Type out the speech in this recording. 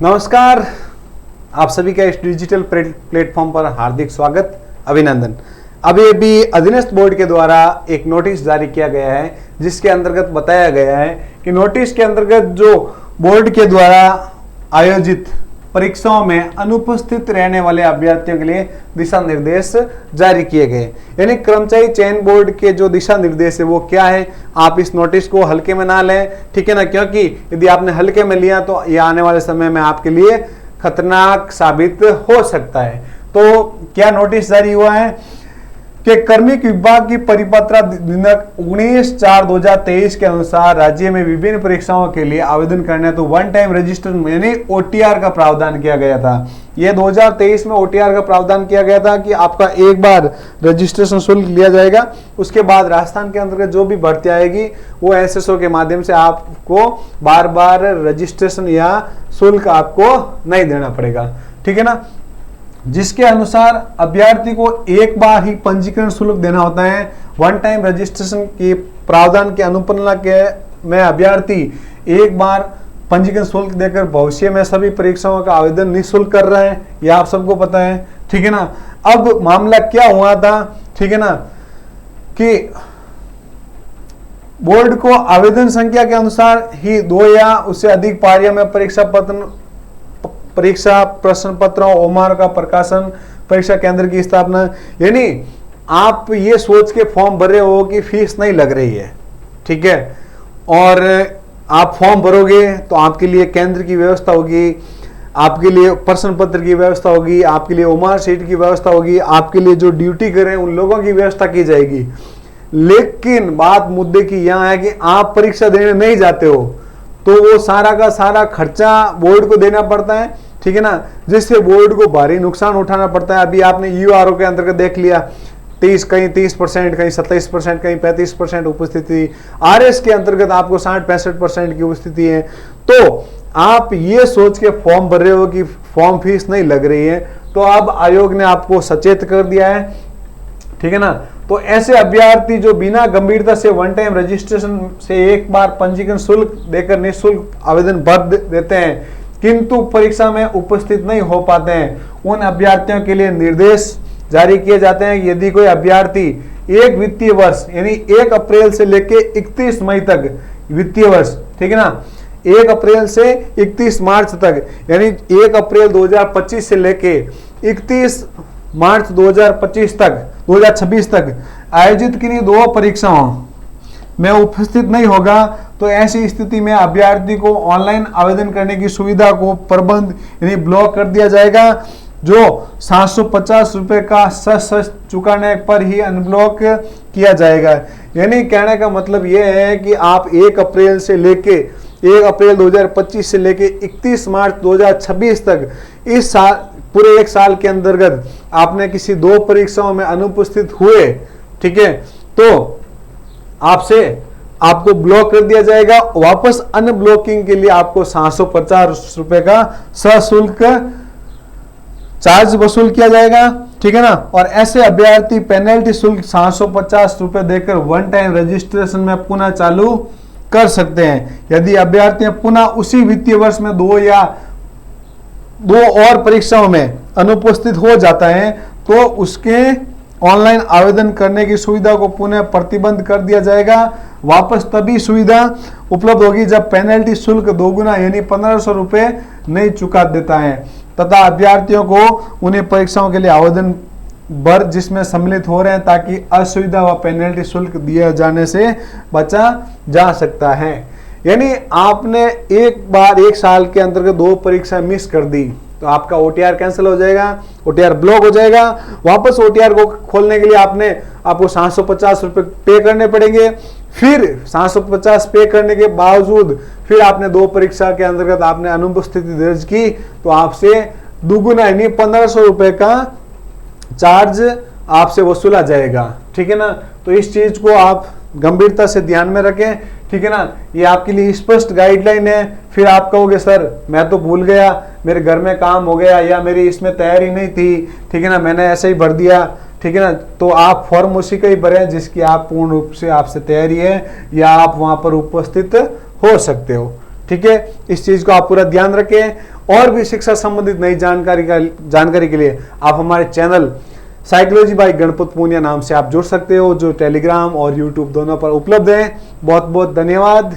नमस्कार, आप सभी का इस डिजिटल प्लेटफॉर्म पर हार्दिक स्वागत, अभिनंदन। अभी अधीनस्थ बोर्ड के द्वारा एक नोटिस जारी किया गया है, जिसके अंतर्गत बताया गया है कि नोटिस के अंतर्गत जो बोर्ड के द्वारा आयोजित परीक्षाओं में अनुपस्थित रहने वाले अभ्यर्थियों के लिए दिशा निर्देश जारी किए गए। यानी कर्मचारी चयन बोर्ड के जो दिशा निर्देश है वो क्या है, आप इस नोटिस को हल्के में ना लें, ठीक है ना, क्योंकि यदि आपने हल्के में लिया तो ये आने वाले समय में आपके लिए खतरनाक साबित हो सकता है। तो क्या नोटिस जारी हुआ है कि कार्मिक विभाग की परिपत्र दिनांक 19/4/2023 के अनुसार राज्य में विभिन्न परीक्षाओं के लिए आवेदन करने तो वन टाइम रजिस्ट्रेशन यानी ओटीआर का प्रावधान किया गया था। यह 2023 में ओटीआर का प्रावधान किया गया था कि आपका एक बार रजिस्ट्रेशन शुल्क लिया जाएगा, उसके बाद राजस्थान के अंतर्गत जो भी भर्ती आएगी वो एसएसओ के माध्यम से आपको बार बार रजिस्ट्रेशन या शुल्क आपको नहीं देना पड़ेगा, ठीक है ना। जिसके अनुसार अभ्यर्थी को एक बार ही पंजीकरण शुल्क देना होता है। वन टाइम रजिस्ट्रेशन के प्रावधान की अनुपालना के में अभ्यर्थी एक बार पंजीकरण शुल्क देकर भविष्य में सभी परीक्षाओं का आवेदन निःशुल्क कर रहा है, यह आप सबको पता है, ठीक है ना। अब मामला क्या हुआ था, ठीक है ना, कि बोर्ड को आवेदन संख्या के अनुसार ही 2 या उससे अधिक पारियों में परीक्षा प्रश्न पत्रों ओमार का प्रकाशन, परीक्षा केंद्र की स्थापना। यानी आप ये सोच के फॉर्म भर रहे हो कि फीस नहीं लग रही है, ठीक है, और आप फॉर्म भरोगे तो आपके लिए केंद्र की व्यवस्था होगी, आपके लिए प्रश्न पत्र की व्यवस्था होगी, आपके लिए ओमार शीट की व्यवस्था होगी, आपके लिए जो ड्यूटी करें उन लोगों की व्यवस्था की जाएगी। लेकिन बात मुद्दे की यहां है कि आप परीक्षा देने नहीं जाते हो तो वो सारा का सारा खर्चा बोर्ड को देना पड़ता है, ठीक है ना, जिससे बोर्ड को भारी नुकसान उठाना पड़ता है। अभी आपने यूआरओ के अंतर्गत देख लिया, कहीं 30%, कहीं 27%, कहीं 35% उपस्थिति, आरएस के अंतर्गत आपको 60-65% की उपस्थिति है। तो आप ये सोच के फॉर्म भर रहे हो कि फॉर्म फीस नहीं लग रही है, तो अब आयोग ने आपको सचेत कर दिया है, ठीक है ना। तो ऐसे अभ्यर्थी जो बिना गंभीरता से वन टाइम रजिस्ट्रेशन से एक बार पंजीकरण शुल्क देकर निःशुल्क आवेदन भर देते हैं किंतु परीक्षा में उपस्थित नहीं हो पाते हैं, उन अभ्यर्थियों के लिए निर्देश जारी किए जाते हैं कि यदि कोई अभ्यर्थी एक वित्तीय वर्ष यानी 1 अप्रैल से लेके 31 मई तक वित्तीय वर्ष, ठीक है ना, 1 अप्रैल से 31 मार्च तक यानी 1 अप्रैल 2025 से लेके 31 मार्च 2026 तक आयोजित किन्हीं 2 परीक्षाओं में उपस्थित नहीं होगा तो ऐसी स्थिति में अभ्यर्थी को ऑनलाइन आवेदन करने की सुविधा को प्रबंध यानी ब्लॉक कर दिया जाएगा, जो 750 रुपए का सशस्त्र चुकाने पर ही अनब्लॉक किया जाएगा। यानी कहने का मतलब यह है कि आप 1 अप्रैल से लेके 1 अप्रैल 2025 से लेके 31 मार्च 2026 तक इस साल पूरे 1 साल के अंतर्गत आपने किसी 2 परीक्षाओं में अनुपस्थित हुए, ठीक है, तो आपको ब्लॉक कर दिया जाएगा। वापस अनब्लॉकिंग के लिए आपको 750 रुपए का सशुल्क चार्ज वसूल किया जाएगा, ठीक है ना। और ऐसे अभ्यर्थी पेनल्टी शुल्क 750 रुपए देकर वन टाइम रजिस्ट्रेशन में पुनः चालू कर सकते हैं। यदि अभ्यर्थी पुनः उसी वित्तीय वर्ष में 2 और परीक्षाओं में अनुपस्थित हो जाता है तो उसके ऑनलाइन आवेदन करने की सुविधा को पुनः प्रतिबंध कर दिया जाएगा। वापस तभी सुविधा उपलब्ध होगी जब पेनल्टी शुल्क 2 गुना यानी 1500 रुपए नहीं चुका देता है तथा अभ्यर्थियों को उन्हें परीक्षाओं के लिए आवेदन भर जिसमें सम्मिलित हो रहे हैं ताकि असुविधा व पेनल्टी शुल्क दिए जाने से बचा जा सकता है। यानी आपने एक बार 1 साल के अंतर्गत 2 परीक्षा मिस कर दी तो आपका ओटीआर कैंसिल हो जाएगा, ओटीआर ब्लॉक हो जाएगा। वापस ओटीआर को खोलने के लिए आपको 750 रुपए पे करने पड़ेंगे। फिर 750 पे करने के बावजूद फिर आपने 2 परीक्षा के अंतर्गत आपने अनुपस्थिति दर्ज की तो आपसे दुगुना यानी 1500 रुपए का चार्ज आपसे वसूला जाएगा, ठीक है ना। तो इस चीज को आप गंभीरता से ध्यान में रखें, ठीक है ना। ये आपके लिए स्पष्ट गाइडलाइन है। फिर आप कहोगे सर मैं तो भूल गया, मेरे घर में काम हो गया या मेरी इसमें तैयारी नहीं थी, ठीक है ना, मैंने ऐसे ही भर दिया, ठीक है ना। तो आप फॉर्म उसी का ही भरें जिसकी आप पूर्ण रूप से आपसे तैयारी है या आप वहां पर उपस्थित हो सकते हो, ठीक है। इस चीज को आप पूरा ध्यान रखें और भी शिक्षा संबंधित नई जानकारी के लिए आप हमारे channel psychology by Ganpat Poonia नाम से आप जुड़ सकते हो, जो टेलीग्राम और यूट्यूब दोनों पर उपलब्ध है। बहुत बहुत धन्यवाद।